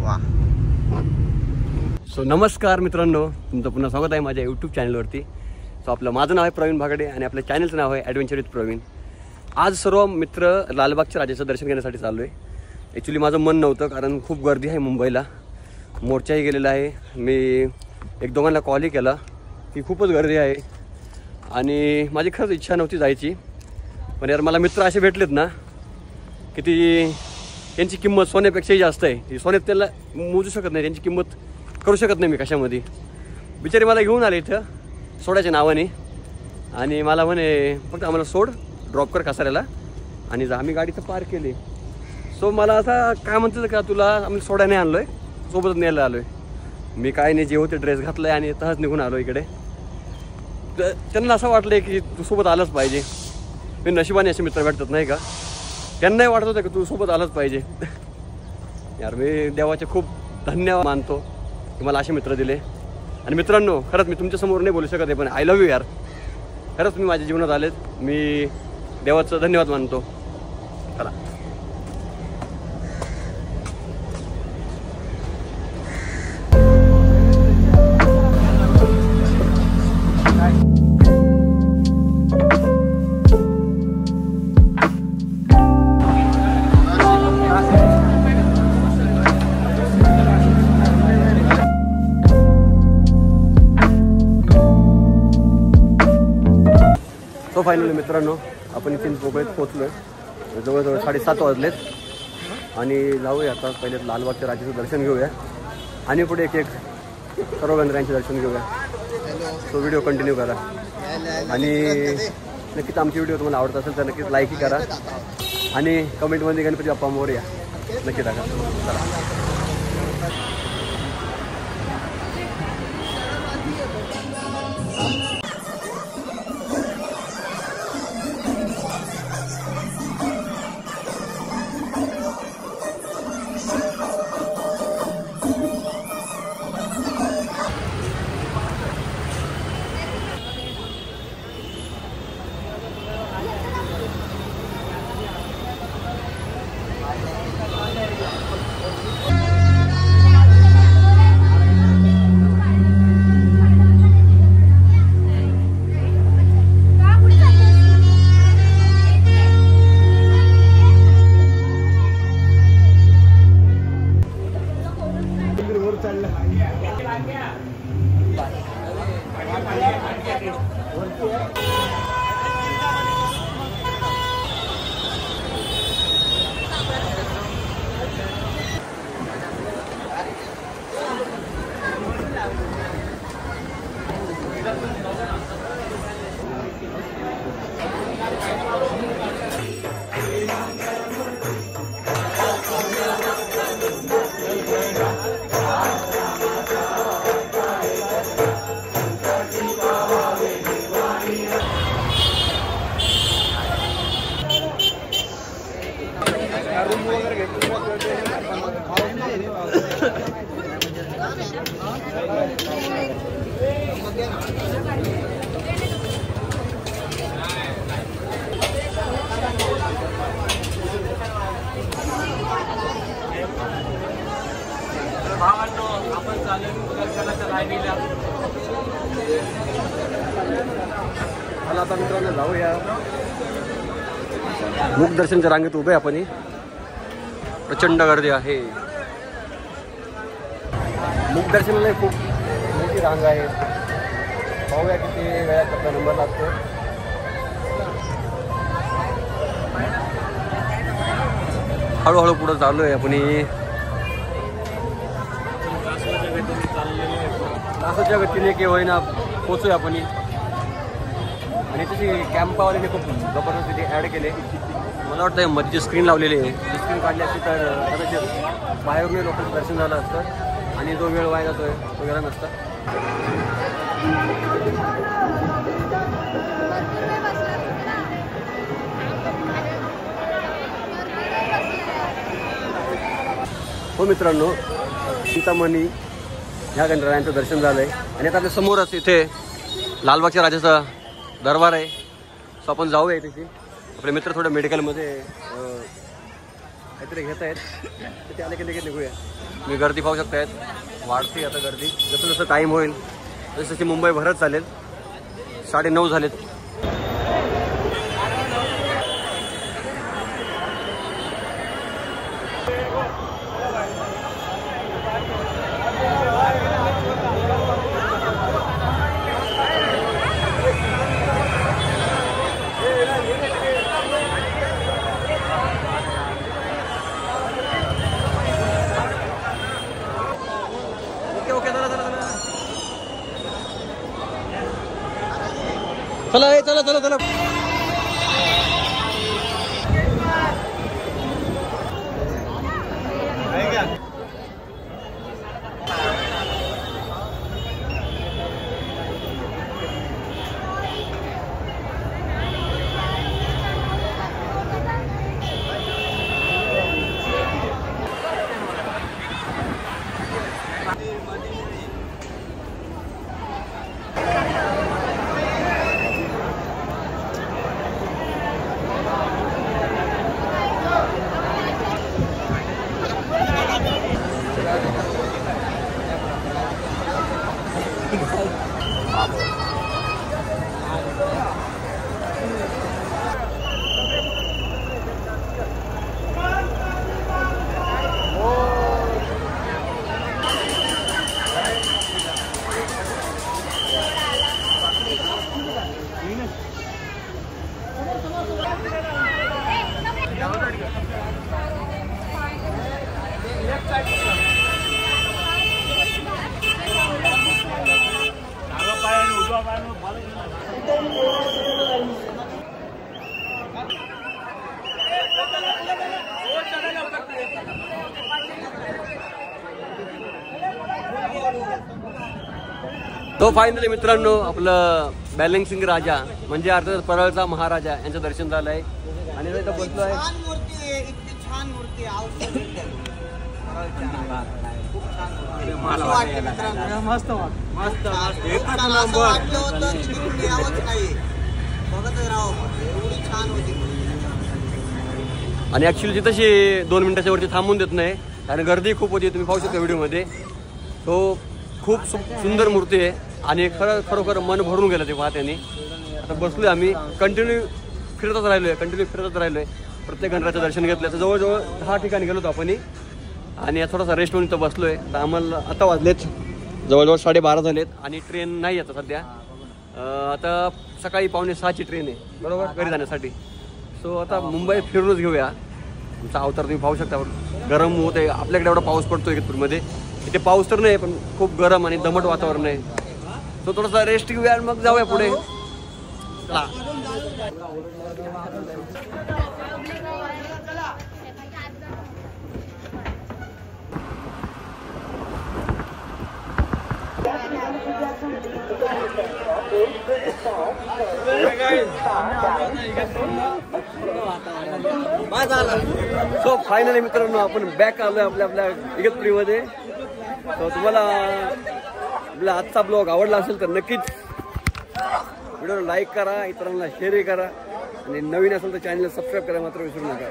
वा. सो नमस्कार मित्रांनो, तुमचं पुन्हा स्वागत आहे माझ्या यूट्यूब चॅनलवरती. सो माझं नाव आहे प्रवीण भागडे आणि आपल्या चॅनलचं नाव आहे ॲडव्हेंचर विथ प्रवीण. आज सर्व मित्र लालबागच्या राजाचं दर्शन घेण्यासाठी चाललो आहे. ॲक्च्युली माझं मन नव्हतं, कारण खूप गर्दी आहे मुंबईला. मोर्चाही गेलेला आहे. मी एक दोघांना कॉलही केला की खूपच गर्दी आहे आणि माझी खरंच इच्छा नव्हती जायची. पण यार मला मित्र असे भेटलेत ना की त्यांची किंमत सोन्यापेक्षाही जास्त आहे. ही सोन्यात त्याला मोजू शकत नाही, त्यांची किंमत करू शकत नाही मी कशामध्ये. बिचारे मला घेऊन आले इथं सोडायच्या नावाने आणि मला म्हणे फक्त आम्हाला सोड, ड्रॉप कर कासाऱ्याला आणि जा. आम्ही गाडी तर पार्क केली. सो मला आता काय म्हणतात का, तुला आम्ही सोडा नाही आणलो आहे, सोबतच न्यायला आलो आहे. मी काय नाही, जे होते ड्रेस घातला आहे आणि तहच निघून आलो इकडे. तर त्यांना असं वाटलं आहे की तू सोबत आलंच पाहिजे. मी नशिबाने असे मित्र भेटतात नाही का. त्यांनाही वाटत होतं की तू सोबत आलंच पाहिजे. यार मी देवाचे खूप धन्यवाद मानतो की मला असे मित्र दिले. आणि मित्रांनो, खरंच मी तुमच्यासमोर नाही बोलू शकत आहे, पण आय लव्ह यू यार. खरंच तुम्ही माझ्या जीवनात आलेत, मी देवाचं धन्यवाद मानतो. चला तो फायनली मित्रांनो आपण इथे पोकळीत पोहोचलो आहे. जवळजवळ 7:30 वाजलेत आणि जाऊया आता. पहिले लालबागच्या राजाचं दर्शन घेऊया आणि पुढे एक सर्व गणरायांचे दर्शन घेऊया. तो व्हिडिओ कंटिन्यू करा आणि नक्कीच आमची व्हिडिओ तुम्हाला आवडत असेल तर नक्कीच लाईकही करा आणि कमेंटमध्ये गणपती बाप्पा मोरया नक्की टाका. चला आपण मला आता मित्रांनो जाऊया. मुख दर्शनच्या रांगेत उभे आपण. प्रचंड गर्दी आहे. मुख दर्शनाला खूप मोठी रांग आहे. पाहूया किती वेळात आपला नंबर लागतो. हळूहळू पुढे चालू आहे आपण. तासाच्या गतीने की होईना पोचूया आपण. आणि तशी कॅम्पावाल्याने खूप जबरदस्त तिथे ॲड केले. मला वाटतं मध्ये स्क्रीन लावलेली आहे, ती स्क्रीन काढली असती तर कदाचित बाहेरून लोकांचं दर्शन झालं असतं आणि जो वेळ वाया जातोय तो गेला नसता. हो मित्रांनो, चिंतामणी ह्या गणरायांचं दर्शन झालं आहे आणि आता आपल्या समोरच इथे लालबागच्या राजाचा दरबार आहे. सो आपण जाऊया तिथे. आपले मित्र थोडं मेडिकलमध्ये काहीतरी घेत आहेत. ते आले की लगेच निघूया. मी गर्दी पाहू शकतायत, वाढते आता गर्दी. जसं जसं टाईम होईल तशी तशी मुंबई भरत चालेल. 9:30 झालेत. चला चला चला चला. तो फायनली मित्रांनो आपलं बॅलन्सिंग राजा म्हणजे अर्थात परळचा महाराजा यांचं दर्शन झालं आहे. आणि इथं बसलो आहे. छान मूर्ती मस्त मस्त आणि ऍक्च्युली तशी 2 मिनिटाच्या वरती थांबून देत नाही कारण गर्दी खूप होती. तुम्ही पाहू शकता व्हिडिओमध्ये. तो खूप सुंदर मूर्ती आहे आणि खरोखर मन भरून गेलं ते पाहत्याने. आता बसलोय आम्ही कंटिन्यू फिरतच राहिलोय. प्रत्येक गणराचं दर्शन घेतलं. तर जवळजवळ 10 ठिकाणी गेलो होतो आपण आणि थोडासा रेस्ट होऊन इथं बसलोय. तर आम्हाला आता वाजलेत जवळजवळ 12:30 झालेत आणि ट्रेन नाही आता सध्या. आता सकाळी 5:45ची ट्रेन आहे बरोबर घरी जाण्यासाठी. सो आता मुंबई फिरूनच घेऊया. आमचा अवतार तुम्ही पाहू शकता. गरम होत आहे. आपल्याकडे एवढा पाऊस पडतोय इगतपूरमध्ये. इथे पाऊस तर नाही पण खूप गरम आणि दमट वातावरण आहे. सो थोडासा रेस्ट घेऊया आणि मग जाऊया पुढे. सो फायनली मित्रांनो आपण बॅक आलोय आपल्या इगतपुरीमध्ये. तर तुम्हाला आपला आजचा ब्लॉग आवडला असेल तर नक्कीच व्हिडिओला लाईक करा, इतरांना शेअर करा आणि नवीन असेल तर चॅनलला सबस्क्राईब करायला मात्र विसरू नका.